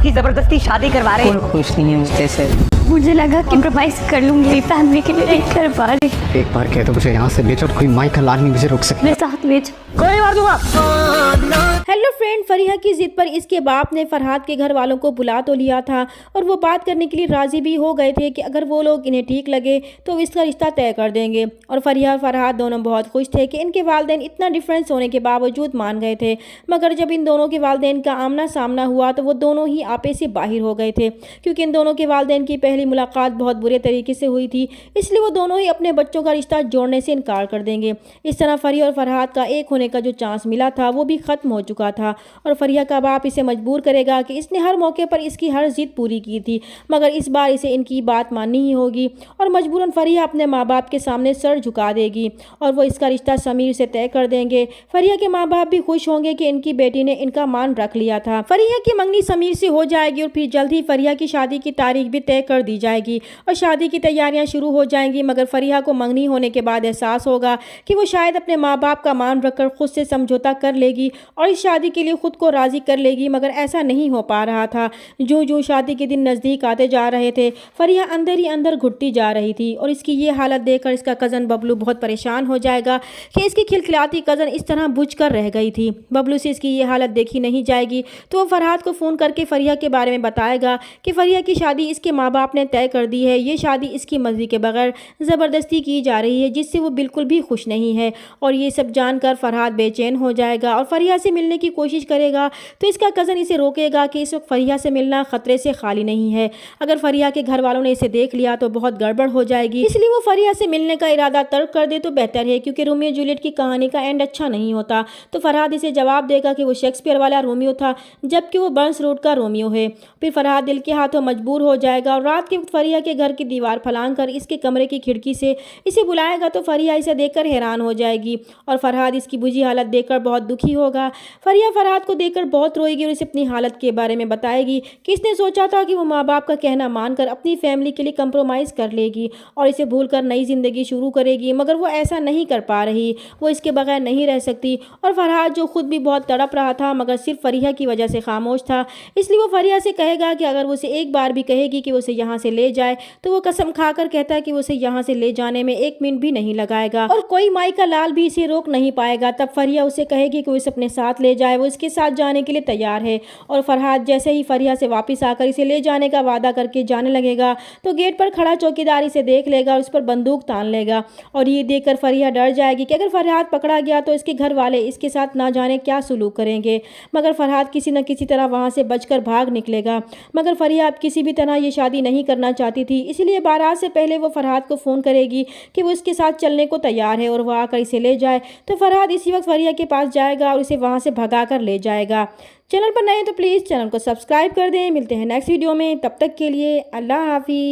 उसकी जबरदस्ती शादी करवा रहे। कोई खुश नहीं है मुझसे सर। मुझे लगा कम्प्रोमाइज कर लूंगी, फैमिली के लिए नहीं कर पा रही। एक बार कह दो मुझे यहाँ से ले जाओ, कोई माई का लाल नहीं मुझे रोक सके। मेरे साथ ले जाओ, कोई मार दूंगा। हेलो फ्रेंड, फरीहा की जिद पर इसके बाप ने फरहाद के घर वालों को बुला तो लिया था और वो बात करने के लिए राजी भी हो गए थे कि अगर वो लोग इन्हें ठीक लगे तो इसका रिश्ता तय कर देंगे। और फरीहा और फरहाद दोनों बहुत खुश थे कि इनके वालिदैन इतना डिफरेंस होने के बावजूद मान गए थे। मगर जब इन दोनों के वालिदैन का आमना सामना हुआ तो वो दोनों ही आपे से बाहर हो गए थे, क्योंकि इन दोनों के वालिदैन की पहली मुलाकात बहुत बुरे तरीके से हुई थी। इसलिए वो दोनों ही अपने बच्चों का रिश्ता जोड़ने से इनकार कर देंगे। इस तरह फरीहा और फरहाद का एक होने का जो चांस मिला था वो भी खत्म हो चुका था। और फरीहा का बाप इसे मजबूर करेगा कि इसने हर मौके पर इसकी हर जिद पूरी की थी, मगर इस बार इसे इनकी बात माननी ही होगी। और मजबूरन फरीहा अपने माँ बाप के सामने सर झुका देगी और वो इसका रिश्ता समीर से तय कर देंगे। फरीहा के माँ बाप भी खुश होंगे कि इनकी बेटी ने इनका मान रख लिया था। फरीहा की मंगनी समीर से हो जाएगी और फिर जल्द ही फरीहा की शादी की तारीख भी तय कर दी जाएगी और शादी की तैयारियां शुरू हो जाएंगी। मगर फरीहा को मंगनी होने के बाद एहसास होगा कि वो शायद अपने माँ बाप का मान रखकर खुद से समझौता कर लेगी और इस शादी के लिए खुद को राजी कर लेगी, मगर ऐसा नहीं हो पा रहा था। जो जो शादी के दिन नज़दीक आते जा रहे थे, फरीहा अंदर ही अंदर घुटती जा रही थी। और इसकी ये हालत देखकर इसका कज़न बबलू बहुत परेशान हो जाएगा कि इसकी खिलखिलाती कज़न इस तरह बुझ कर रह गई थी। बबलू से इसकी ये हालत देखी नहीं जाएगी तो वो फरहाद को फ़ोन करके फरीहा के बारे में बताएगा कि फरीहा की शादी इसके माँ बाप ने तय कर दी है। ये शादी इसकी मर्जी के बगैर ज़बरदस्ती की जा रही है, जिससे वो बिल्कुल भी खुश नहीं है। और ये सब जानकर फरहाद बेचैन हो जाएगा और फरीहा से मिलने की कोशिश करेगा तो इसका कज़न इसे रोकेगा कि इस वक्त फरीहा से मिलना खतरे से खाली नहीं है। अगर फरीहा के घर वालों ने इसे देख लिया तो बहुत गड़बड़ हो जाएगी, इसलिए वो फरीहा से मिलने का इरादा तर्क कर दे तो बेहतर है, क्योंकि रोमियो जूलियट की कहानी का एंड अच्छा नहीं होता। तो फरहाद इसे जवाब देगा कि वो शेक्सपियर वाला रोमियो था जबकि वो बर्न्स रोड का रोमियो है। फिर फरहाद दिल के हाथों मजबूर हो जाएगा और रात के वक्त फरीहा के घर की दीवार फलांग कर इसके कमरे की खिड़की से इसे बुलाएगा तो फरीहा इसे देखकर हैरान हो जाएगी और फरहाद इसकी बुझी हालत देखकर बहुत दुखी होगा। फरीहा फरहाद को देखकर बहुत रोएगी और इसे अपनी हालत के बारे में बताएगी कि इसने सोचा था कि वो माँ बाप का कहना मानकर अपनी फैमिली के लिए कंप्रोमाइज़ कर लेगी और इसे भूलकर नई ज़िंदगी शुरू करेगी, मगर वो ऐसा नहीं कर पा रही। वो इसके बगैर नहीं रह सकती। और फरहाद जो खुद भी बहुत तड़प रहा था मगर सिर्फ फरीहा की वजह से खामोश था, इसलिए वो फरीहा से कहेगा कि अगर वो उसे एक बार भी कहेगी कि वो उसे यहाँ से ले जाए तो वो कसम खाकर कहता है कि वो उसे यहाँ से ले जाने में एक मिनट भी नहीं लगाएगा और कोई माई का लाल भी इसे रोक नहीं पाएगा। तब फरीहा उसे कहेगी कि वो इसे अपने साथ ले जाए, वो इसके साथ जाने के लिए तैयार है। और फरहाद जैसे ही फरीहा से वापस आकर इसे ले जाने का वादा करके जाने लगेगा तो गेट पर खड़ा चौकीदार इसे देख लेगा और उस पर बंदूक तान लेगा। और ये देखकर फरीहा डर जाएगी कि अगर फरहाद पकड़ा गया तो इसके घर वाले इसके साथ ना जाने क्या सलूक करेंगे। मगर फरहाद किसी न किसी तरह वहाँ से बचकर भाग निकलेगा। मगर फरीहा अब किसी भी तरह ये शादी नहीं करना चाहती थी, इसलिए बारात से पहले वो फरहाद को फ़ोन करेगी कि वो इसके साथ चलने को तैयार है और वह आकर इसे ले जाए। तो फरहाद इसी वक्त फरीहा के पास जाएगा और इसे वहाँ से भगा कर ले जाएगा। चैनल पर नए हैं तो प्लीज़ चैनल को सब्सक्राइब कर दें। मिलते हैं नेक्स्ट वीडियो में, तब तक के लिए अल्लाह हाफिज़।